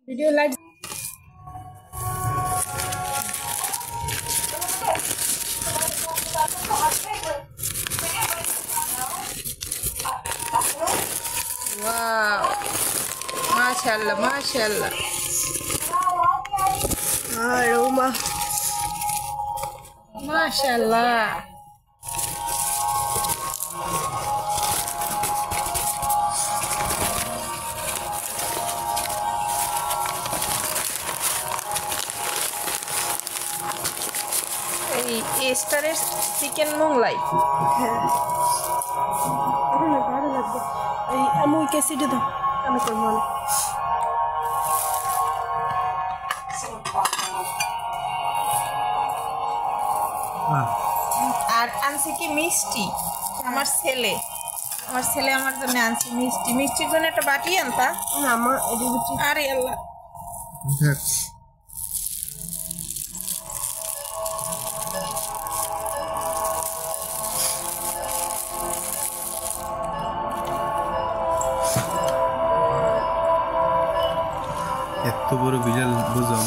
Video light वाह माशाल्लाह माशाल्लाह अरोमा माशाल्लाह স্টারের চিকেন মোগলাই ভালো লাগবে এই আমি কেসিটা দাও আমি করবো না আর আনছি কি মিষ্টি আমার ছেলে আমার জন্য আনছি মিষ্টি মিষ্টির জন্য একটা বাটি আনতা আমার আরে আল্লাহ এত বড় বিড়াল বুঝলাম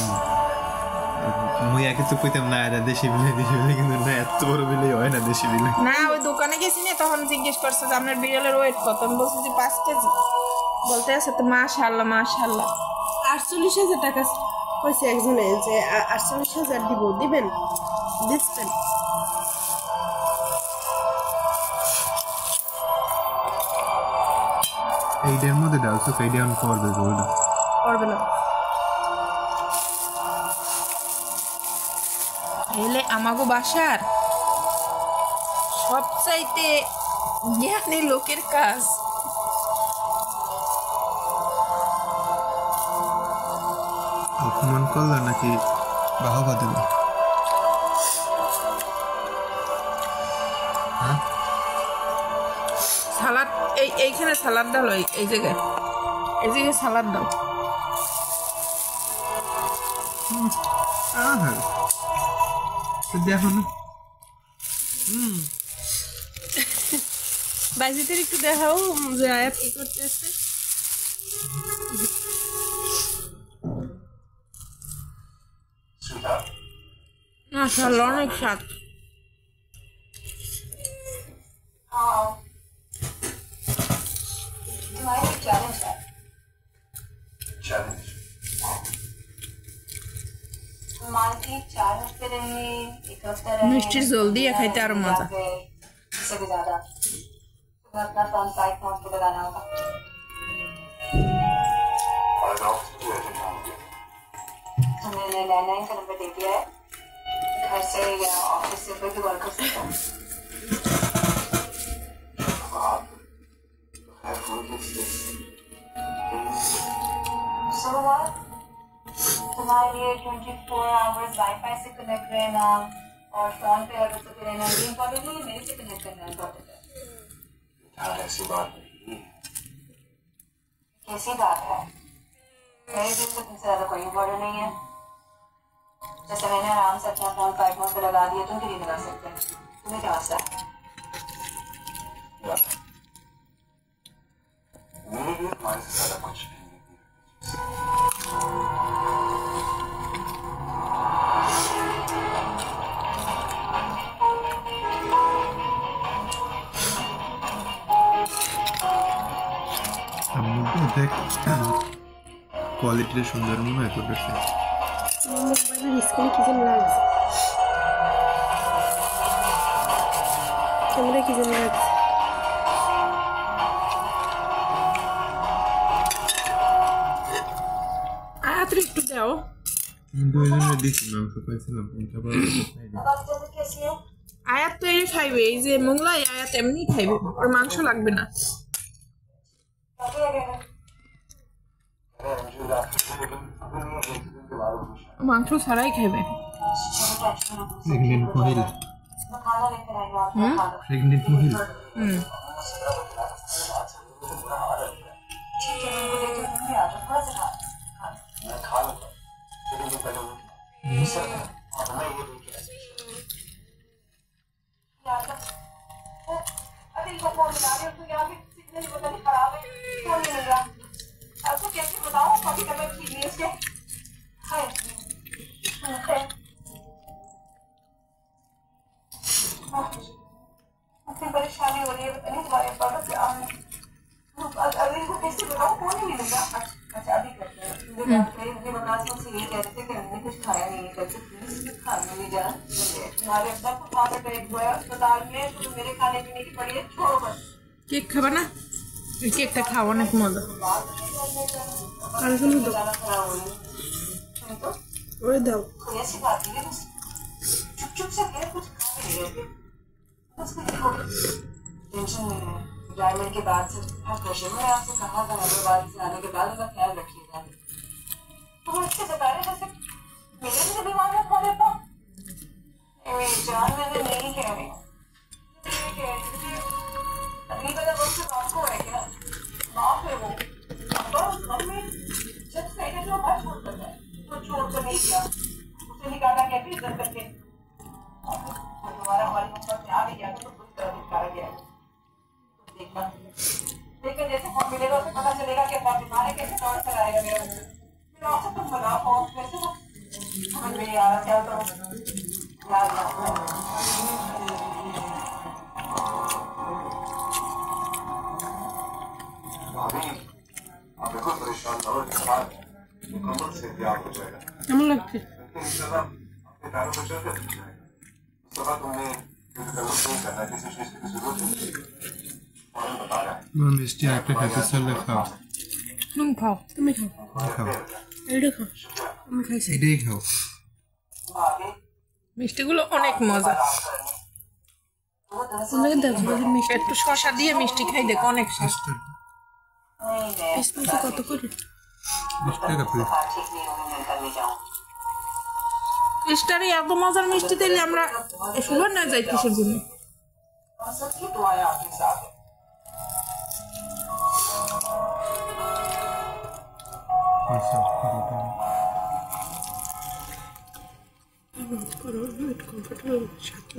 মুই আগে তো কইতাম না এটা দেশি বিলাই কিন্তু না এত বড় বিলাই হয় না দেশি বিলাই না ওই দোকানে গেছি না তখন জিজ্ঞেস করছে যে আপনার বিড়ালের ওয়েট কত আমি বলছি যে 5 কেজি বলতে আছে তো মাশাআল্লাহ মাশাআল্লাহ 48,000 টাকা কইছে একজনে যে 48,000 দিব দিবেন দিচ্ছেন এইটার মধ্যে দাও তো এইটা অন করবে ওটা করবে না এলে আমাগো বাসার সবচাইতে জ্ঞানী লোকের কাজ অপমান করলো নাকি বাহবা দিল সালাদ এইখানে সালাদ ডালো এই জায়গায় সালাদ দাও হ্যাঁ দেখো না বাইজিদের একটু দেখাও যে আয়াত কি করতেছে মাশাআল্লাহ অনেক স্বাদ মিষ্টির জল দিয়ে খাইতে আরো মজা मैंने लैंडलाइन का नंबर दे दिया है घर से या ऑफिस से कोई भी कॉल कर सकता है तुम्हारे लिए 24 आवर्स वाईफाई से कनेक्ट रहना और फोन पे अगर तो रहना ये इम्पोर्टेंट नहीं है मेरे से कनेक्ट करना इम्पोर्टेंट है यार ऐसी बात नहीं कैसी बात है मेरे दिल से तुमसे ज्यादा कोई इम्पोर्टेंट नहीं है जैसे मैंने आराम से अपना फोन फ्लाइट मोड पे लगा दिया तुम क्यों नहीं लगा सकते तुम्हें क्या मसला है मेरे लिए तुम्हारे से ज्यादा कुछ नहीं দেখ কোয়ালিটিটা সুন্দর মনে হয় তোর কাছে মোবাইলের স্ক্রিনে কি যেন লাগছে ক্যামেরা কি যেন লাগছে আয়াতের একটু দাও দুইজনে দিছি মাংস পাইছিলাম আয়াত তো এই খাইবে এই যে মোগলাই আয়াত এমনি খাইবে ওর মাংস লাগবে না মাংস ছাড়াই খাইবে প্রেগনেন্ট মহিলা প্রেগনেন্ট মহিলা अभी इनको फोन मिला रही हूँ तो यहाँ पे सिग्नल पता नहीं खराब है फोन नहीं मिल रहा आपको कैसे बताऊँ कभी कभी ठीक नहीं उसके आज मुझसे ये कहते थे कि हमने कुछ खाया नहीं, कहते प्लीज खाने नहीं जा। तुम्हारे अब्बा को हार्ट अटैक हुआ है अस्पताल में, तो मेरे खाने पीने की पड़ी है, छोड़ो बस। কেক খাবা না? এই কেকটা খাও, অনেক মজা। আর কোনো দাও, ज्यादा खराब हो रही है तो ওরে দাও। कोई ऐसी बात नहीं है, बस चुप चुप से कह कुछ खा नहीं रहे थे, बस कुछ छोड़ो, टेंशन नहीं है। रिटायरमेंट के बाद से हर प्रेशर में आपसे कहा था हैदराबाद से आने के बाद उनका ख्याल रखिएगा। तो वो इससे बता रहे जैसे मेरे से बीमार है खा लेता। मेरी जान मैंने नहीं कह रही, अगली बार अब उससे बात को है क्या बाप है वो अब मम्मी जब पहले जो बात छोड़ कर है तो छोड़ कर नहीं किया, उसे निकाला कैसे इज्जत करके। दोबारा हमारी मम्मा से आ भी गया तो पूरी तरह निकाला गया। देखना देखकर जैसे फोन मिलेगा उसे पता चलेगा कि बाप बीमार है, कैसे कवर कराएगा मेरा बच्चा। फिर आपसे तुम बताओ फोन कैसे समझ में नहीं आ रहा क्या करो यार। आप बिल्कुल परेशान ना हो, मुकम्मल से इंतजार हो जाएगा। কেমন লাগছে? इंशाल्लाह अपने पैरों पर चल कर जाएगा। उसके बाद तुमने नहीं करना, किसी चीज की जरूरत नहीं और बता रहा है মিষ্টি একটা খাইতে চাইলে খাও, নুন খাও। তুমি খাও, খাও, এটা খাও, আমি খাইছি। এটাই খাও। মিষ্টিগুলো অনেক মজা। কোন জায়গায় দাও যদি মিষ্টি একটু শসা দিয়ে মিষ্টি খাই দেখো, অনেক স্বাদ। পিস কত করে? 20 টাকা পিস। ठीक नहीं होगी मैं कर ले जाऊँ। স্টারে এত মজার মিষ্টি দিলে আমরা সুগার না যাই কিসের জন্য? और सबकी दुआएं आपके साथ है। আচ্ছা, পুরোটা। করো, কমফর্টেবল।